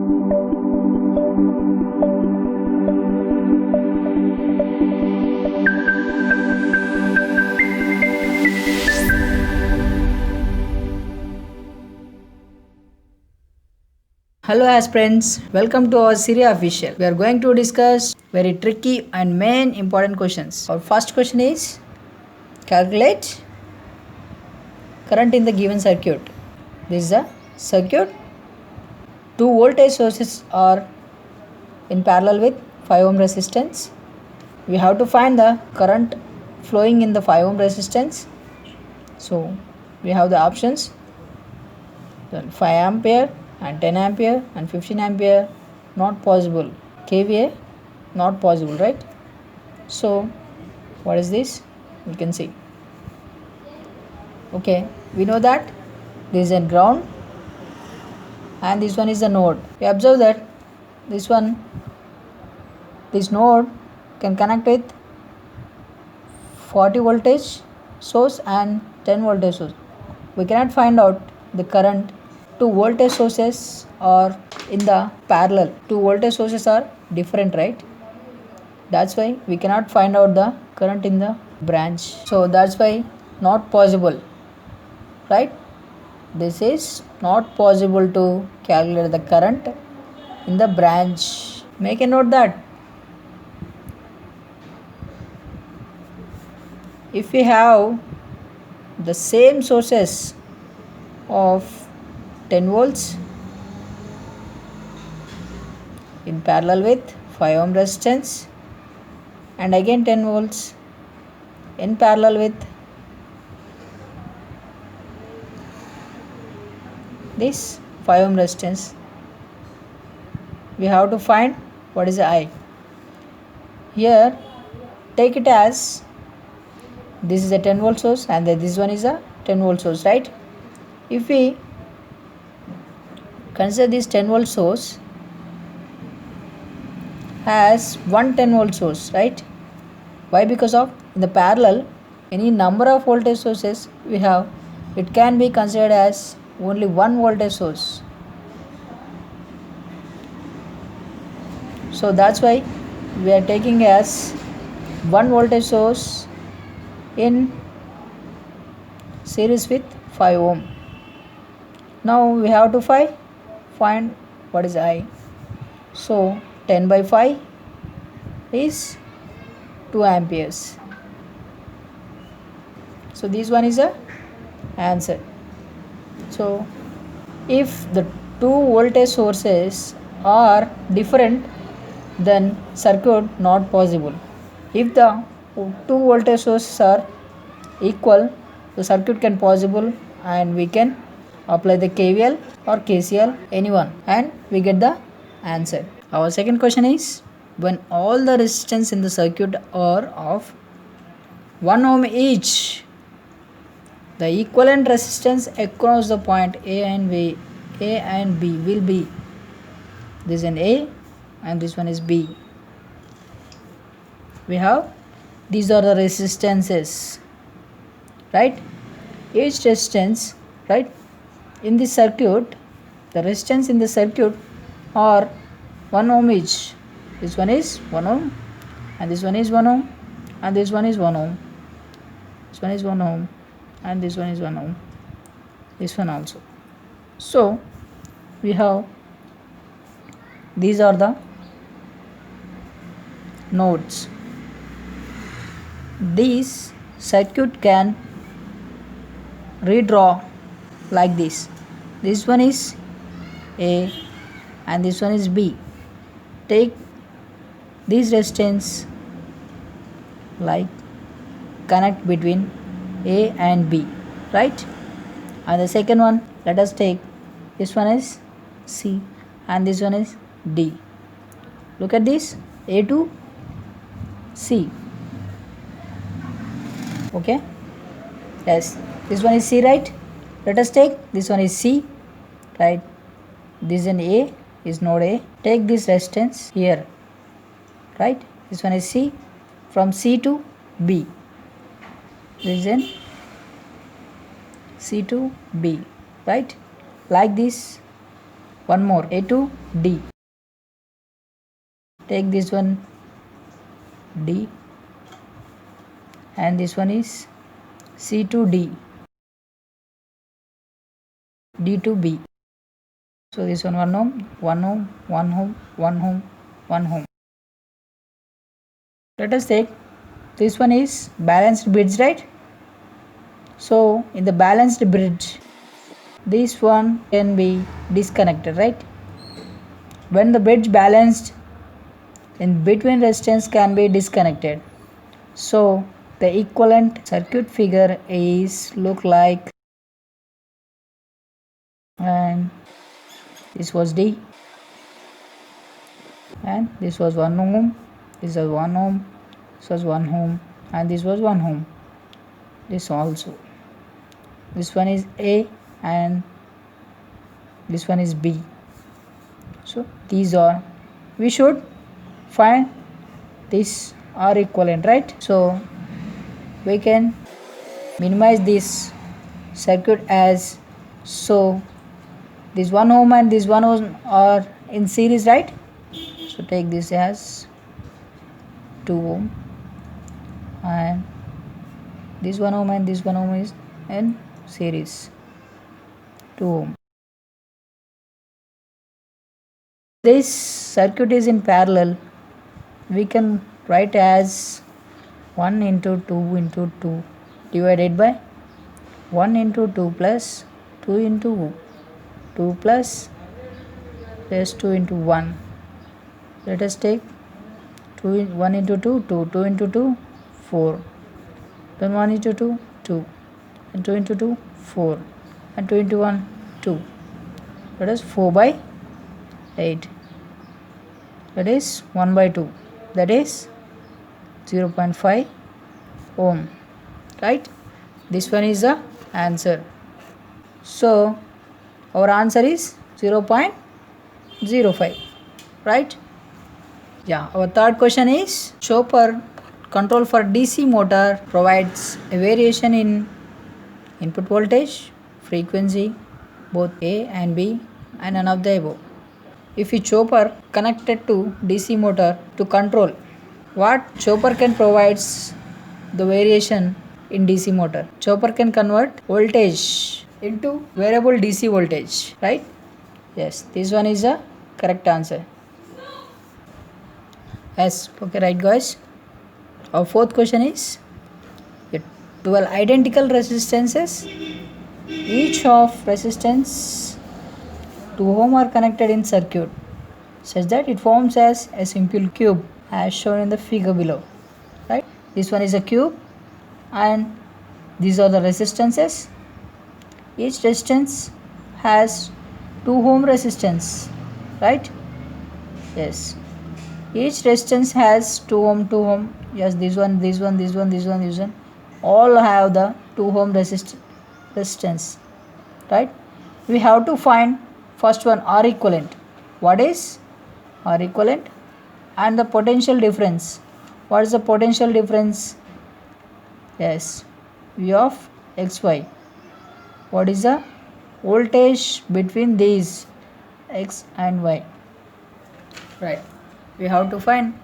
Hello aspirants, welcome to our Syria official. We are going to discuss very tricky and main important questions. Our first question is calculate current in the given circuit. This is a circuit. Two voltage sources are in parallel with 5 ohm resistance. We have to find the current flowing in the 5 ohm resistance. So we have the options, then 5 ampere and 10 ampere and 15 ampere, not possible. kVA, not possible, right? So what is this? You can see. Okay, we know that this is a ground and this one is the node. We observe that this node can connect with 40 voltage source and 10 voltage source. We cannot find out the current. Two voltage sources are in the parallel. Two voltage sources are different, right? That's why we cannot find out the current in the branch. So that's why not possible, right? This is not possible to calculate the current in the branch. Make a note that if we have the same sources of 10 volts in parallel with 5 ohm resistance and again 10 volts in parallel with this 5 ohm resistance, we have to find what is the I. Here take it as this is a 10 volt source and this one is a 10 volt source, right? If we consider this 10 volt source as one 10 volt source, right? Why? Because of in the parallel any number of voltage sources we have, it can be considered as only one voltage source. So that's why we are taking as one voltage source in series with 5 ohm. Now we have to find what is I. So 10 by 5 is 2 amperes. So this one is a answer. So if the two voltage sources are different, then circuit not possible. If the two voltage sources are equal, the circuit can possible and we can apply the KVL or KCL, anyone, and we get the answer. Our second question is, when all the resistance in the circuit are of 1 ohm each, the equivalent resistance across the point A and B will be, this is an A and this one is B. We have, these are the resistances, right? Each resistance, right, in the circuit, the resistance in the circuit are 1 ohm each. This one is 1 ohm and this one is 1 ohm and this one is 1 ohm. This one is 1 ohm and this one is 1 ohm. This one also. So we have, these are the nodes. This circuit can redraw like this. This one is A and this one is B. Take this resistance like connect between A and B, right? And the second one, let us take, this one is C and this one is D. Look at this, A to C. Okay, yes, this one is C, right? Let us take, this one is C, right? This is an A, is node A. Take this resistance here, right? This one is C. From C to B, this is an C to B, right? Like this, one more, A to D. Take this one D, and this one is C to D, D to B. So this one 1 ohm, 1 ohm, 1 ohm, 1 ohm, 1 ohm. Let us take this one is balanced bridge, right? So in the balanced bridge, this one can be disconnected, right? When the bridge balanced, in between resistance can be disconnected. So the equivalent circuit figure is look like, and this was D, and this was 1 ohm, this was 1 ohm, this was 1 ohm, and this was 1 ohm. This also, this one is A and this one is B. So these are, we should find this R equivalent, right? So we can minimize this circuit as, so this 1 ohm and this 1 ohm are in series, right? So take this as 2 ohm, and this 1 ohm and this 1 ohm is in series, 2 ohm. This circuit is in parallel, we can write as 1 into 2 into 2 divided by 1 into 2 plus 2 into 2 plus 2 into 1. Let us take 1 into 2, 2, 2 into 2, 4. Then 1 into 2, 2. And 2 into 2, 4. And 2 into 1, 2. That is 4 by 8. That is 1 by 2. That is 0.5 ohm. Right? This one is the answer. So our answer is 0.05. Right? Yeah, our third question is, chopper control for DC motor provides a variation in input voltage, frequency, both A and B, and none of the above. If a chopper connected to DC motor to control, what chopper can provides the variation in DC motor? Chopper can convert voltage into variable DC voltage, right? Yes, this one is the correct answer. Yes, okay, right guys. Our fourth question is, 12 identical resistances, each of resistance 2 ohm are connected in circuit such that it forms as a simple cube as shown in the figure below, right? This one is a cube and these are the resistances. Each resistance has 2 ohm resistance, right? Yes, each resistance has 2 ohm, 2 ohm. Yes, this one, this one, this one, this one, this one, all have the 2 ohm resistance, right? We have to find first one, R equivalent. What is R equivalent? And the potential difference. What is the potential difference? Yes, V of xy. What is the voltage between these x and y? Right, we have to find.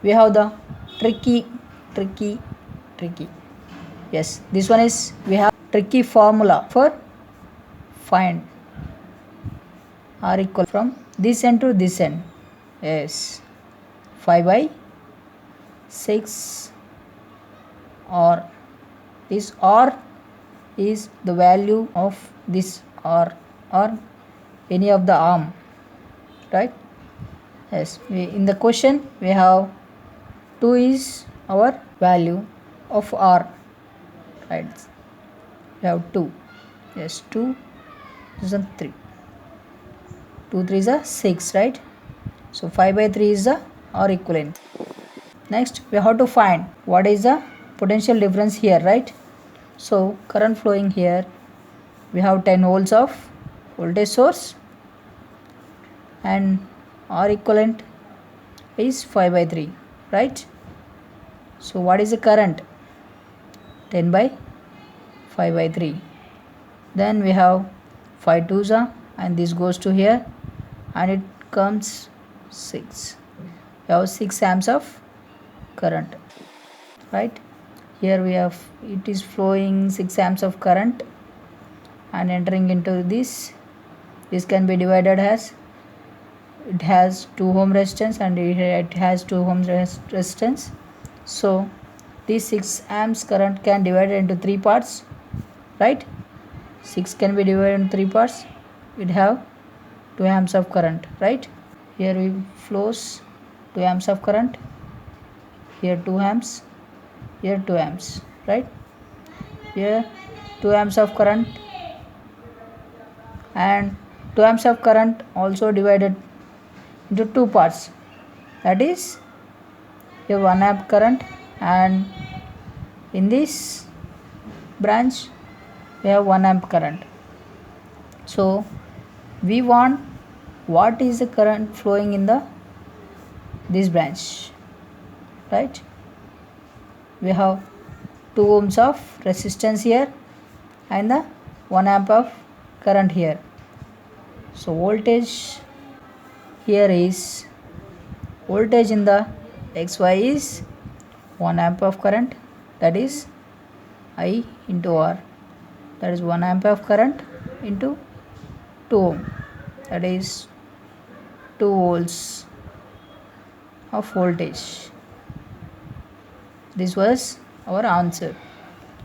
We have the tricky. Yes, this one is, we have tricky formula for find R equal from this end to this end. Yes, 5 by 6, or this R is the value of this R or any of the arm, right? Yes, in the question we have 2 is our value of R, right? We have 2. Yes, 2 is a 3. 2 3 is a 6, right? So 5 by 3 is the R equivalent. Next we have to find what is the potential difference here, right? So current flowing here, we have 10 volts of voltage source and R equivalent is 5 by 3, right? So what is the current? 10 by 5 by 3. Then we have 5 2s and this goes to here, and it comes 6. We have 6 amps of current, right? Here we have, it is flowing 6 amps of current and entering into this. This can be divided as, it has 2 ohm resistance and it has 2 ohm resistance. So this 6 amps current can divide into 3 parts, right? 6 can be divided into 3 parts. It have 2 amps of current, right? Here we flows 2 amps of current, here 2 amps, here 2 amps, right? Here 2 amps of current, and 2 amps of current also divided into 2 parts, that is here 1 amp current, and in this branch we have 1 amp current. So we want what is the current flowing in the this branch, right? We have 2 ohms of resistance here and the 1 amp of current here. So voltage here is, voltage in the XY is 1 amp of current, that is I into R, that is 1 amp of current into 2 ohm, that is 2 volts of voltage. This was our answer.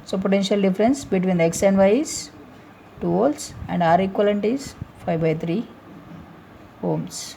So potential difference between the X and Y is 2 volts and R equivalent is 5/3 ohms.